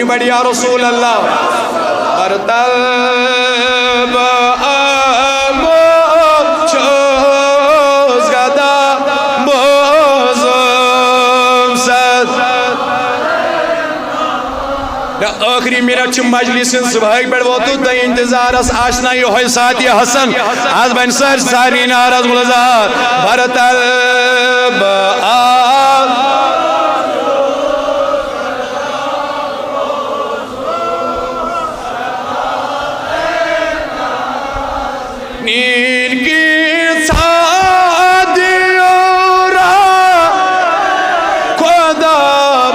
بڑی یا رسول اللہ برطلب آمو چوز گدا بوزم سد آخری میرا چھ مجلس صبح پر ووتو تا انتظار اس آشنا یہ ہوئی ساتھی حسن آز بین سر ساری نارز گلزار برطلب نین کی سادیوں را خدا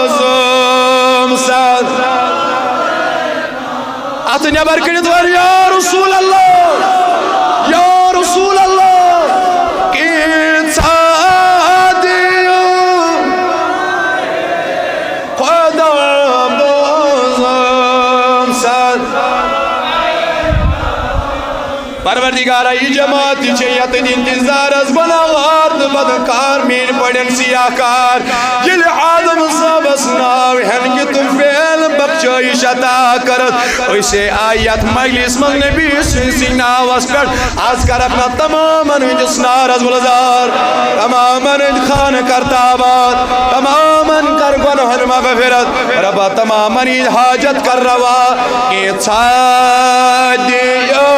بوزم ساد آتن یا برکنی دوار یا رسول اللہ یا رسول اللہ کی سادیوں خدا بوزم ساد پروردگارہ ای جماعت چیت انتظار از بلاغارد بدکار مین پڑن سیاکار جل آدم صاحب اسناو ہنگی تم فیل بخشائش عطا کرد اسے آیت مجلس من نبی سنسی ناوس پر آز کر اپنا تماما ہندس نارز گلزار تماما ہند خان کرتابات تماما کر گنہن مغفرت ربا تماما ہند حاجت کر روا کہ صادیو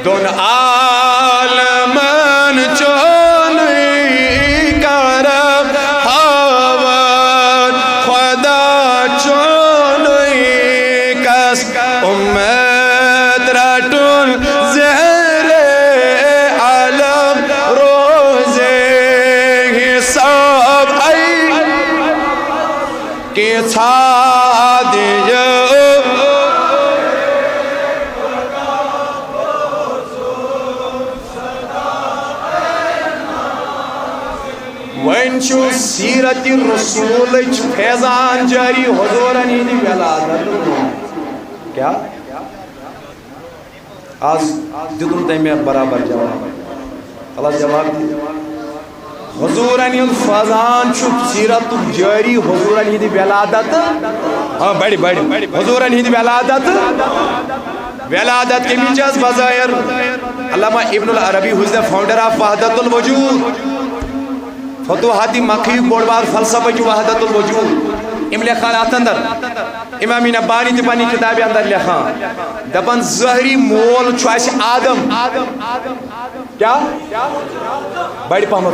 دون عالمن چونی کرم حوان خدا چونی کس امت رٹون زہر علم روز حساب ای کی صادیو وینچو سیرت رسول فیضان جاری حضورن ہی ولادت کیا آج دیدن تیم برابر جواب اللہ جواب دی حضورن ہی فیضان چھو سیرت جاری حضورن ہی ولادت ہاں بڑی حضورن ہی ولادت کے میچاز بظاہر علامہ ابن العربی who is the founder of وحدت الوجود فتوحاتی مکھی بوڑبار فلسفہ کی وحدت الوجود ام لکھانات اندر امامی نبانی تپانی کتابی اندر لکھان دپن ظاہری مول چھو ایسے آدم کیا؟ بڑی پامر